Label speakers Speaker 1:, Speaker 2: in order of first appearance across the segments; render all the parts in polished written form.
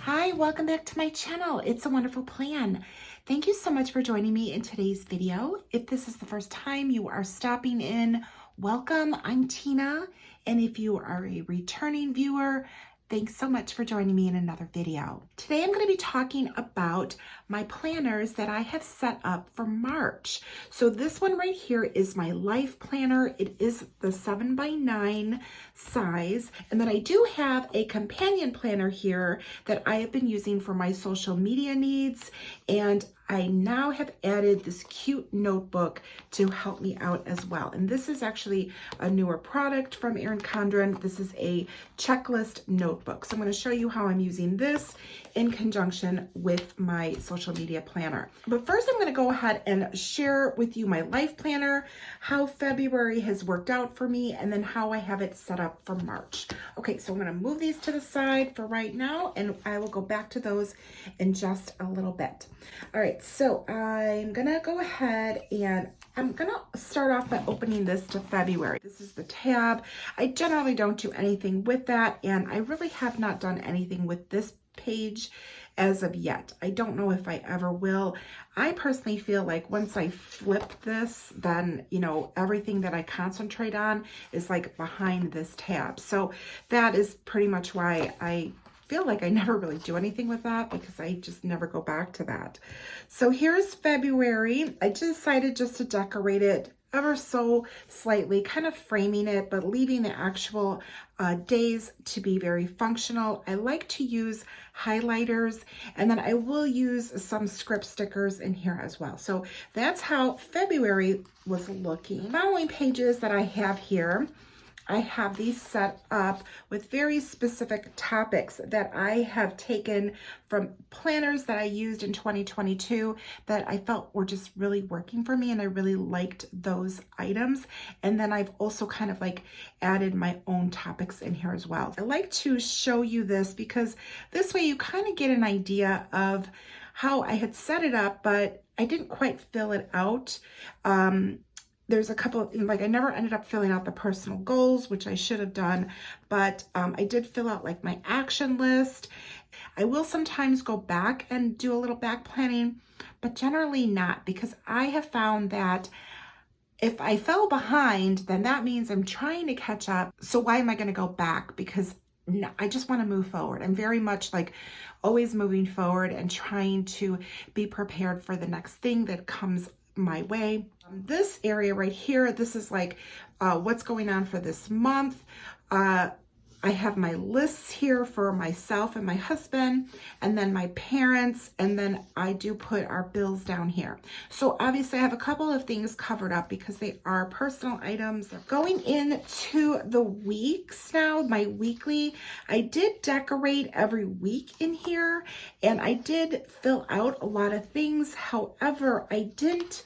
Speaker 1: Hi, welcome back to my channel. It's a Wonderful Plan. Thank you so much for joining me in today's video. If this is the first time you are stopping in, welcome. I'm Tina, and if you are a returning viewer, thanks so much for joining me in another video. Today I'm going to be talking about my planners that I have set up for March. So this one right here is my life planner. It is the 7x9 size. And then I do have a companion planner here that I have been using for my social media needs. And I now have added this cute notebook to help me out as well. And this is actually a newer product from Erin Condren. This is a checklist notebook. So I'm going to show you how I'm using this in conjunction with my social media planner. But first I'm going to go ahead and share with you my life planner, how February has worked out for me, and then how I have it set up for March. Okay, so I'm going to move these to the side for right now, and I will go back to those in just a little bit. All right, so I'm gonna go ahead and I'm gonna start off by opening this to February. This is the tab. I generally don't do anything with that, and I really have not done anything with this page as of yet. I don't know if I ever will. I personally feel like once I flip this, then, you know, everything that I concentrate on is like behind this tab. So that is pretty much why I feel like I never really do anything with that, because I just never go back to that. So here's February. I decided just to decorate it ever so slightly, kind of framing it, but leaving the actual days to be very functional. I like to use highlighters, and then I will use some script stickers in here as well. So that's how February was looking. Following pages that I have here, I have these set up with very specific topics that I have taken from planners that I used in 2022 that I felt were just really working for me, and I really liked those items. And then I've also kind of like added my own topics in here as well. I like to show you this because this way you kind of get an idea of how I had set it up, but I didn't quite fill it out. There's a couple of, like, I never ended up filling out the personal goals, which I should have done, but I did fill out like my action list. I will sometimes go back and do a little back planning, but generally not, because I have found that if I fell behind, then that means I'm trying to catch up. So why am I going to go back? Because no, I just want to move forward. I'm very much like always moving forward and trying to be prepared for the next thing that comes my way. This area right here, this is like what's going on for this month. I have my lists here for myself and my husband, and then my parents, and then I do put our bills down here. So obviously I have a couple of things covered up because they are personal items. Going into the weeks now, my weekly, I did decorate every week in here, and I did fill out a lot of things. However, I didn't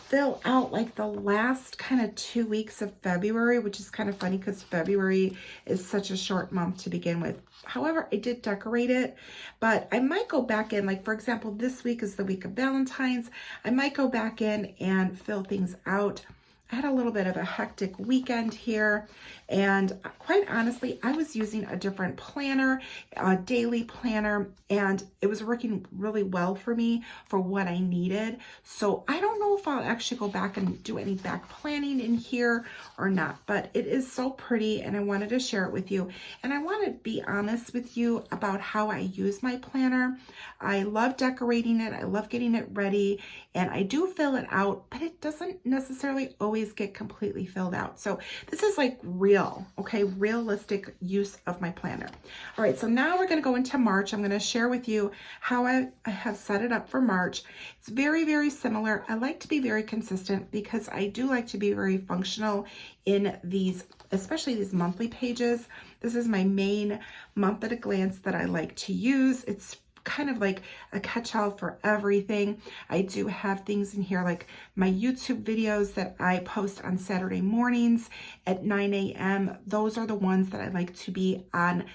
Speaker 1: fill out like the last kind of 2 weeks of February, which is kind of funny because February is such a short month to begin with. However, I did decorate it, but I might go back in, like for example, this week is the week of Valentine's. I might go back in and fill things out. I had a little bit of a hectic weekend here, and quite honestly, I was using a different planner, a daily planner, and it was working really well for me for what I needed. So I don't know if I'll actually go back and do any back planning in here or not, but it is so pretty, and I wanted to share it with you. And I want to be honest with you about how I use my planner. I love decorating it. I love getting it ready, and I do fill it out, but it doesn't necessarily always get completely filled out. So this is like real, okay, realistic use of my planner. All right, so now we're going to go into March. I'm going to share with you how I have set it up for March. It's very, very similar. I like to be very consistent because I do like to be very functional in these, especially these monthly pages. This is my main month at a glance that I like to use. It's kind of like a catch-all for everything. I do have things in here like my YouTube videos that I post on Saturday mornings at 9 a.m. Those are the ones that I like to be on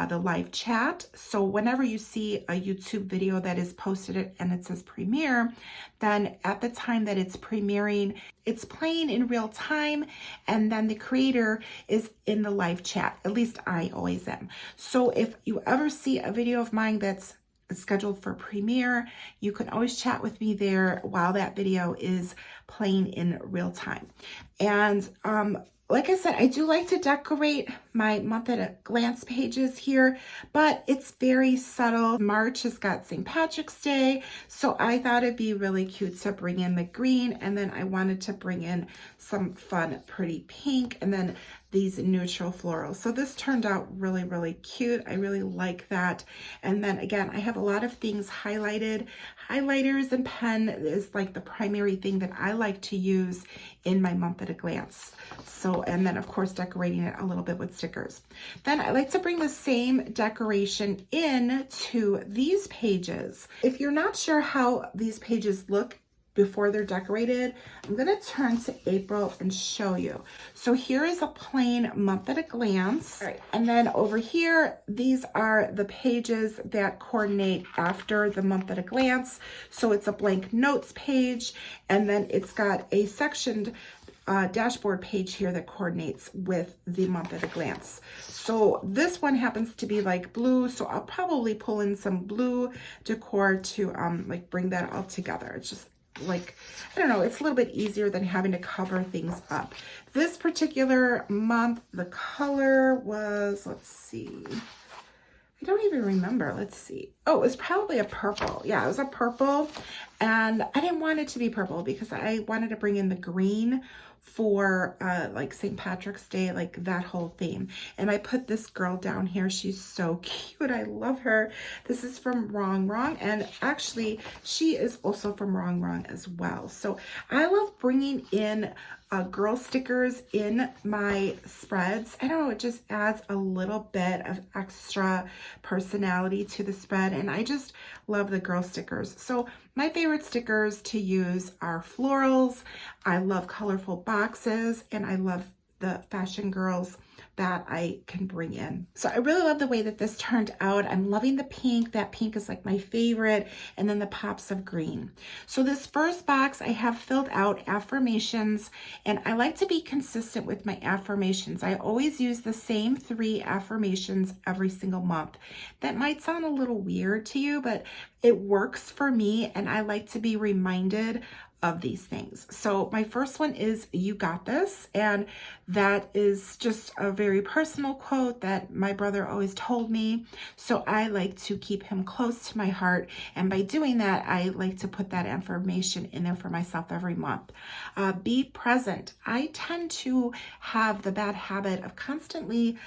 Speaker 1: the live chat. So whenever you see a YouTube video that is posted and it says premiere, then at the time that it's premiering, it's playing in real time, and then the creator is in the live chat. At least I always am. So if you ever see a video of mine that's scheduled for premiere, you can always chat with me there while that video is playing in real time. And like I said, I do like to decorate my month at a glance pages here, but it's very subtle. March has got St. Patrick's Day, so I thought it'd be really cute to bring in the green, and then I wanted to bring in some fun, pretty pink, and then these neutral florals. So this turned out really, really cute. I really like that. And then again, I have a lot of things highlighted. Highlighters and pen is like the primary thing that I like to use in my month at a glance. So, and then of course, decorating it a little bit with stickers. Then I like to bring the same decoration in to these pages. If you're not sure how these pages look before they're decorated, I'm going to turn to April and show you. So here is a plain month at a glance. All right. And then over here, these are the pages that coordinate after the month at a glance. So it's a blank notes page, and then it's got a sectioned dashboard page here that coordinates with the month at a glance. So this one happens to be like blue, so I'll probably pull in some blue decor to like bring that all together. It's just like, I don't know, it's a little bit easier than having to cover things up. This particular month, the color was, let's see, I don't even remember. Let's see. Oh, it was probably a purple. Yeah, it was a purple, and I didn't want it to be purple because I wanted to bring in the green for like St. Patrick's Day, like that whole theme. And I put this girl down here. She's so cute. I love her. This is from RONGRONG, and actually she is also from RONGRONG as well. So I love bringing in girl stickers in my spreads. I don't know, it just adds a little bit of extra personality to the spread, and I just love the girl stickers. So my favorite stickers to use are florals. I love colorful boxes, and I love the fashion girls that I can bring in. So I really love the way that this turned out. I'm loving the pink. That pink is like my favorite, and then the pops of green. So this first box, I have filled out affirmations, and I like to be consistent with my affirmations. I always use the same 3 affirmations every single month. That might sound a little weird to you, but it works for me, and I like to be reminded of these things. So my first one is "You got this," and that is just a very personal quote that my brother always told me. So I like to keep him close to my heart, and by doing that, I like to put that affirmation in there for myself every month. Be present. I tend to have the bad habit of constantly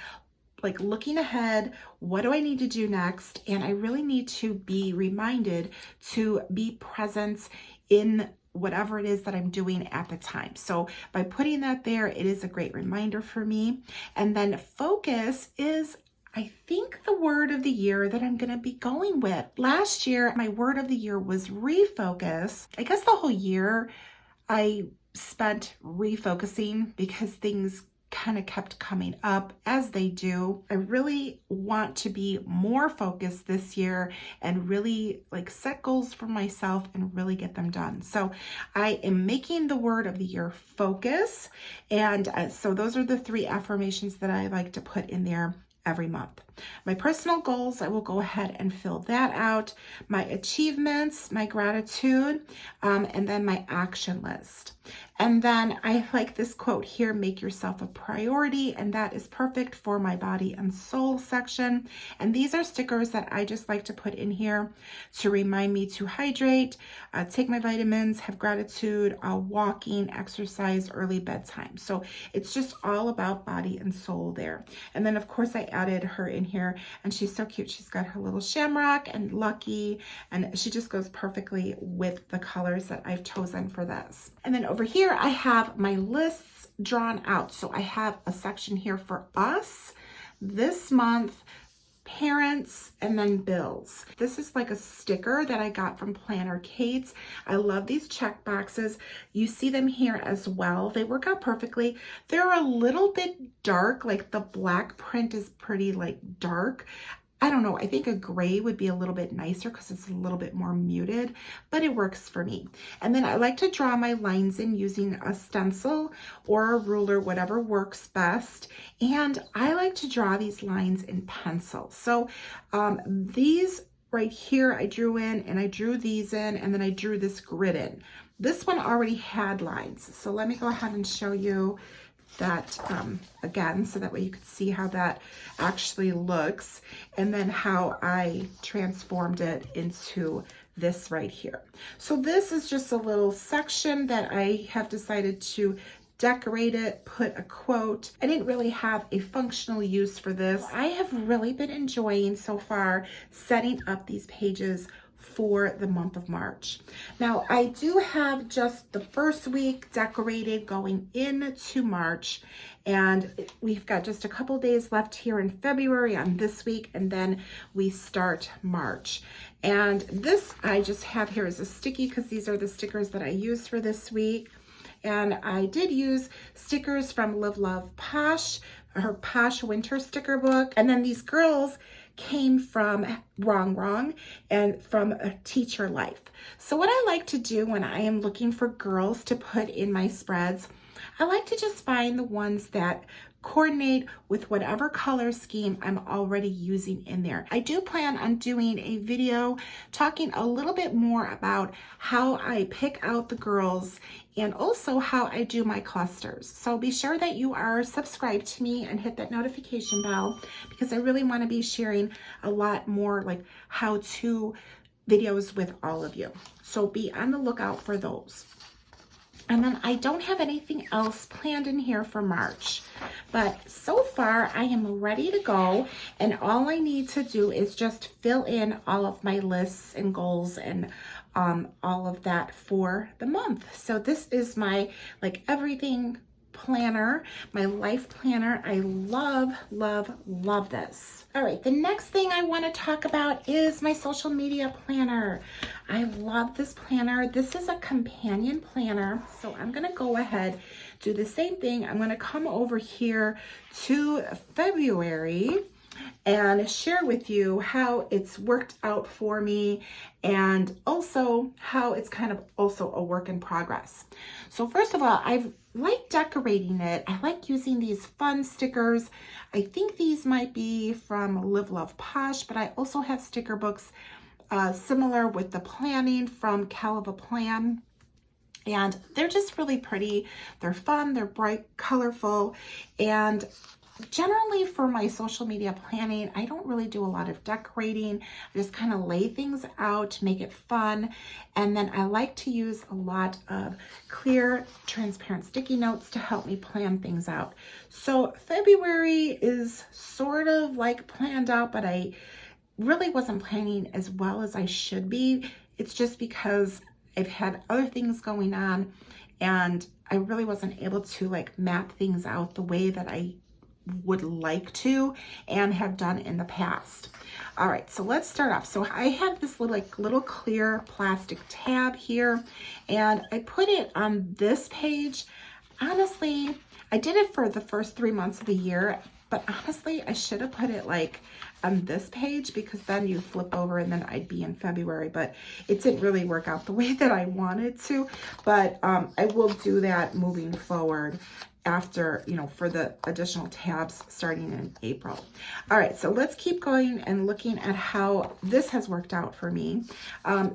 Speaker 1: like looking ahead, what do I need to do next? And I really need to be reminded to be present in whatever it is that I'm doing at the time. So by putting that there, it is a great reminder for me. And then focus is, I think, the word of the year that I'm going to be going with. Last year, my word of the year was refocus. I guess the whole year I spent refocusing because things kind of kept coming up as they do. I really want to be more focused this year and really like set goals for myself and really get them done. So I am making the word of the year focus. And so those are the 3 affirmations that I like to put in there every month. My personal goals, I will go ahead and fill that out. My achievements, my gratitude, and then my action list. And then I like this quote here, "Make yourself a priority," and that is perfect for my body and soul section. And these are stickers that I just like to put in here to remind me to hydrate, take my vitamins, have gratitude, walking, exercise, early bedtime. So it's just all about body and soul there. And then of course I added her in here, and she's so cute. She's got her little shamrock and lucky, and she just goes perfectly with the colors that I've chosen for this. And then over here I have my lists drawn out. So I have a section here for us this month, parents, and then bills. This is like a sticker that I got from Planner Kate's. I love these check boxes. You see them here as well. They work out perfectly. They're a little bit dark, like the black print is pretty like dark. I don't know, I think a gray would be a little bit nicer because it's a little bit more muted, but it works for me. And then I like to draw my lines in using a stencil or a ruler, whatever works best. And I like to draw these lines in pencil. So these right here I drew in, and I drew these in, and then I drew this grid in. This one already had lines. So let me go ahead and show you that again, so that way you can see how that actually looks, and then how I transformed it into this right here. So this is just a little section that I have decided to decorate it, put a quote. I didn't really have a functional use for this. I have really been enjoying so far setting up these pages for the month of March. Now, I do have just the first week decorated going into March, and we've got just a couple days left here in February on this week, and then we start March. And this I just have here as a sticky because these are the stickers that I used for this week. And I did use stickers from Live Love Posh, her Posh Winter sticker book. And then these girls came from Wrong and from a Teacher Life. So what I like to do when I am looking for girls to put in my spreads, I like to just find the ones that coordinate with whatever color scheme I'm already using in there. I do plan on doing a video talking a little bit more about how I pick out the girls and also how I do my clusters. So be sure that you are subscribed to me and hit that notification bell, because I really want to be sharing a lot more like how-to videos with all of you. So be on the lookout for those. And then I don't have anything else planned in here for March, but so far I am ready to go, and all I need to do is just fill in all of my lists and goals and all of that for the month. So this is my like everything planner, my life planner. I love this. All right, the next thing I want to talk about is my social media planner. I love this planner. This is a companion planner. So I'm going to go ahead, do the same thing. I'm going to come over here to February and share with you how it's worked out for me, and also how it's kind of also a work in progress. So first of all, I like decorating it. I like using these fun stickers. I think these might be from Live Love Posh, but I also have sticker books similar with the planning from Caliva Plan. And they're just really pretty. They're fun, they're bright, colorful, and generally for my social media planning, I don't really do a lot of decorating. I just kind of lay things out to make it fun. And then I like to use a lot of clear, transparent sticky notes to help me plan things out. So February is sort of like planned out, but I really wasn't planning as well as I should be. It's just because I've had other things going on, and I really wasn't able to like map things out the way that I would like to and have done in the past. All right, so let's start off. So I have this little clear plastic tab here, and I put it on this page. Honestly, I did it for the first 3 months of the year, but honestly, I should have put it like on this page, because then you flip over and then I'd be in February, but it didn't really work out the way that I wanted to. But I will do that moving forward after, you know, for the additional tabs starting in April. All right, so let's keep going and looking at how this has worked out for me.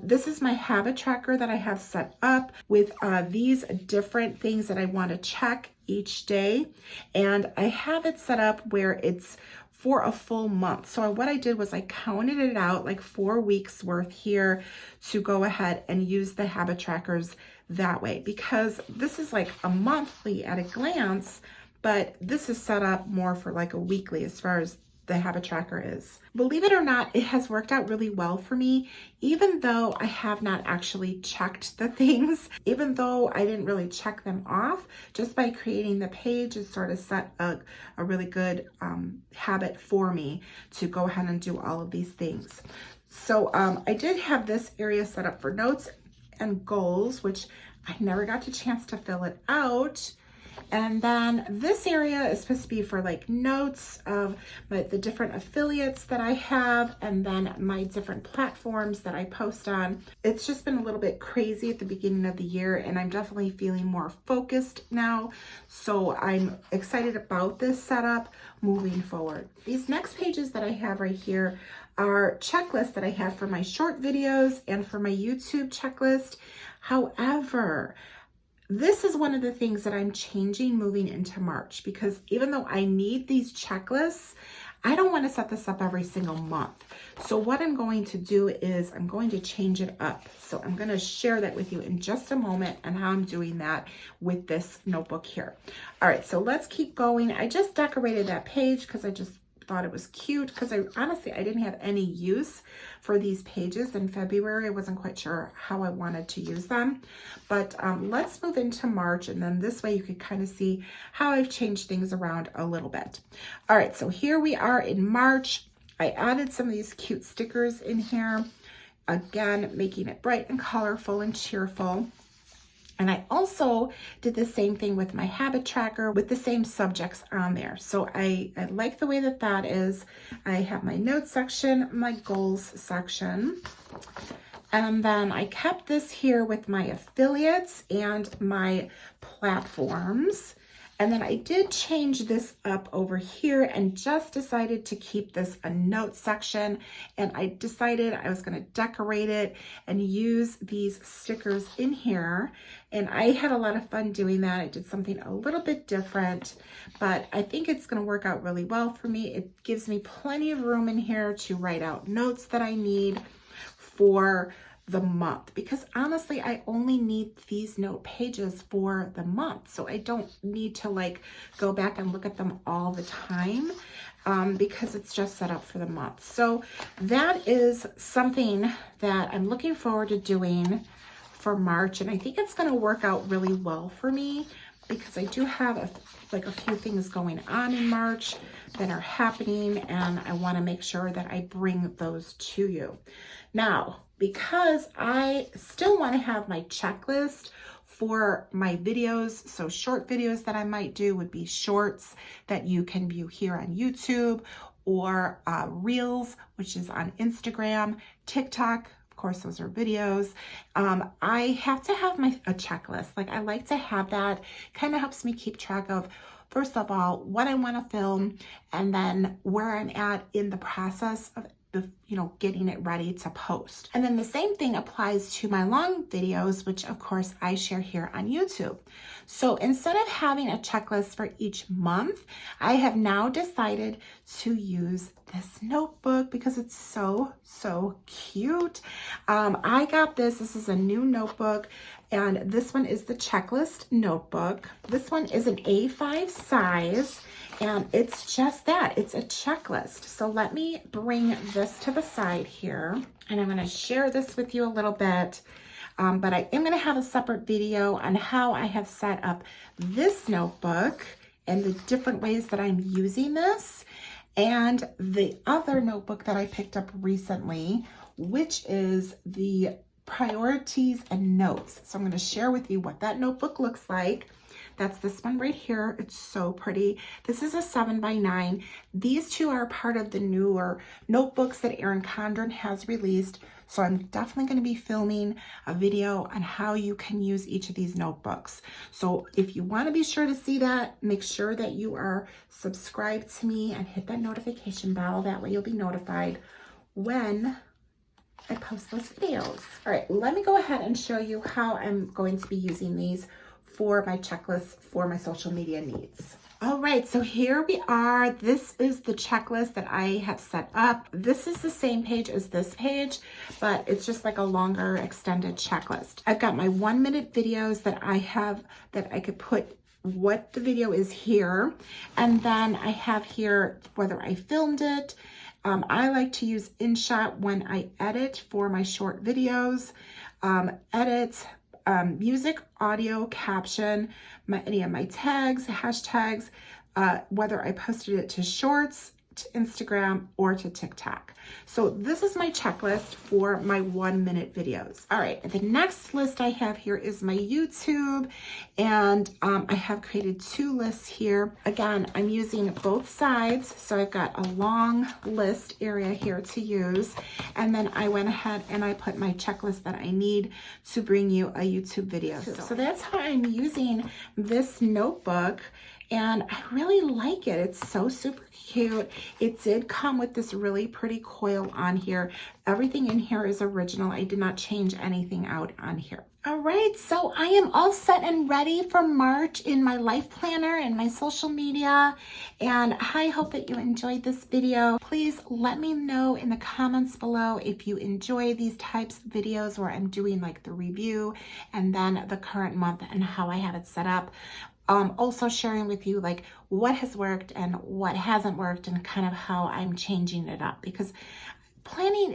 Speaker 1: This is my habit tracker that I have set up with these different things that I want to check each day. And I have it set up where it's for a full month. So what I did was I counted it out like 4 weeks worth here to go ahead and use the habit trackers that way, because this is like a monthly at a glance, but this is set up more for like a weekly as far as the habit tracker is. Believe it or not, it has worked out really well for me, even though I have not actually checked the things, even though I didn't really check them off. Just by creating the page, it sort of set a really good habit for me to go ahead and do all of these things. So I did have this area set up for notes and goals, which I never got a chance to fill it out. And then this area is supposed to be for like notes of the different affiliates that I have, and then my different platforms that I post on. It's just been a little bit crazy at the beginning of the year, and I'm definitely feeling more focused now. So I'm excited about this setup moving forward. These next pages that I have right here are checklists that I have for my short videos and for my YouTube checklist. However, this is one of the things that I'm changing moving into March, because even though I need these checklists, I don't want to set this up every single month. So what I'm going to do is I'm going to change it up. So I'm going to share that with you in just a moment and how I'm doing that with this notebook here. All right, so let's keep going. I just decorated that page because I just thought it was cute, because honestly I didn't have any use for these pages in February. I wasn't quite sure how I wanted to use them, but let's move into March, and then this way you can kind of see how I've changed things around a little bit. All right, so here we are in March. I added some of these cute stickers in here, again making it bright and colorful and cheerful. And I also did the same thing with my habit tracker with the same subjects on there. So I like the way that that is. I have my notes section, my goals section. And then I kept this here with my affiliates and my platforms. And then I did change this up over here and just decided to keep this a note section. And I decided I was going to decorate it and use these stickers in here. And I had a lot of fun doing that. I did something a little bit different, but I think it's going to work out really well for me. It gives me plenty of room in here to write out notes that I need for the month, because honestly I only need these note pages for the month, so I don't need to like go back and look at them all the time, because it's just set up for the month. So that is something that I'm looking forward to doing for March, and I think it's going to work out really well for me, because I do have a few things going on in March that are happening, and I want to make sure that I bring those to you. Now, because I still want to have my checklist for my videos, so short videos that I might do would be shorts that you can view here on YouTube, or Reels, which is on Instagram, TikTok. Of course, those are videos. I have to have a checklist. Like, I like to have that. Kind of helps me keep track of, first of all, what I want to film, and then where I'm at in the process of getting it ready to post. And then the same thing applies to my long videos, which of course I share here on YouTube. So instead of having a checklist for each month, I have now decided to use this notebook because it's so cute. I got this is a new notebook, and this one is the checklist notebook. This one is an A5 size, and it's just that, it's a checklist. So let me bring this to the side here, and I'm going to share this with you a little bit. But I am going to have a separate video on how I have set up this notebook and the different ways that I'm using this, and the other notebook that I picked up recently, which is the priorities and notes. So I'm going to share with you what that notebook looks like. That's this one right here. It's so pretty. This is a 7x9. These two are part of the newer notebooks that Erin Condren has released. So I'm definitely going to be filming a video on how you can use each of these notebooks. So if you want to be sure to see that, make sure that you are subscribed to me and hit that notification bell. That way you'll be notified when I post those videos. All right, let me go ahead and show you how I'm going to be using these for my checklist for my social media needs. All right, so here we are. This is the checklist that I have set up. This is the same page as this page, but it's just like a longer extended checklist. I've got my 1-minute videos that I have that I could put what the video is here. And then I have here whether I filmed it. I like to use InShot when I edit for my short videos, edit, music, audio, caption, any of my tags, hashtags, whether I posted it to Shorts, to Instagram, or to TikTok. So this is my checklist for my 1-minute videos. All right, the next list I have here is my YouTube, and I have created 2 lists here. Again, I'm using both sides, so I've got a long list area here to use, and then I went ahead and I put my checklist that I need to bring you a YouTube video. So that's how I'm using this notebook. And I really like it. It's so super cute. It did come with this really pretty coil on here. Everything in here is original. I did not change anything out on here. All right, so I am all set and ready for March in my life planner and my social media. And I hope that you enjoyed this video. Please let me know in the comments below if you enjoy these types of videos where I'm doing like the review and then the current month and how I have it set up. Also sharing with you like what has worked and what hasn't worked and kind of how I'm changing it up, because planning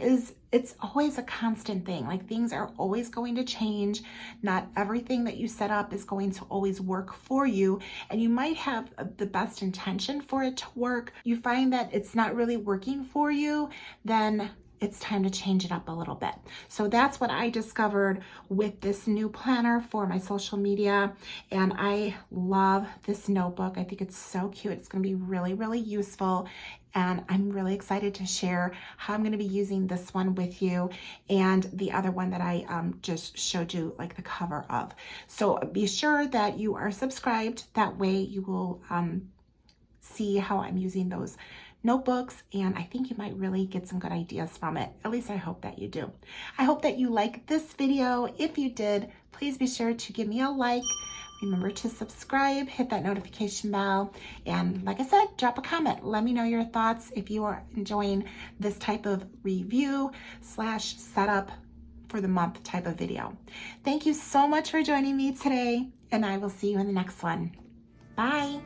Speaker 1: it's always a constant thing. Like things are always going to change. Not everything that you set up is going to always work for you, and you might have the best intention for it to work. You find that it's not really working for you, then it's time to change it up a little bit. So that's what I discovered with this new planner for my social media. And I love this notebook. I think it's so cute. It's going to be really, really useful. And I'm really excited to share how I'm going to be using this one with you and the other one that I just showed you like the cover of. So be sure that you are subscribed. That way you will see how I'm using those notebooks, and I think you might really get some good ideas from it. At least I hope that you do. I hope that you like this video. If you did, please be sure to give me a like. Remember to subscribe, hit that notification bell, and like I said, drop a comment. Let me know your thoughts if you are enjoying this type of review / setup for the month type of video. Thank you so much for joining me today, and I will see you in the next one. Bye.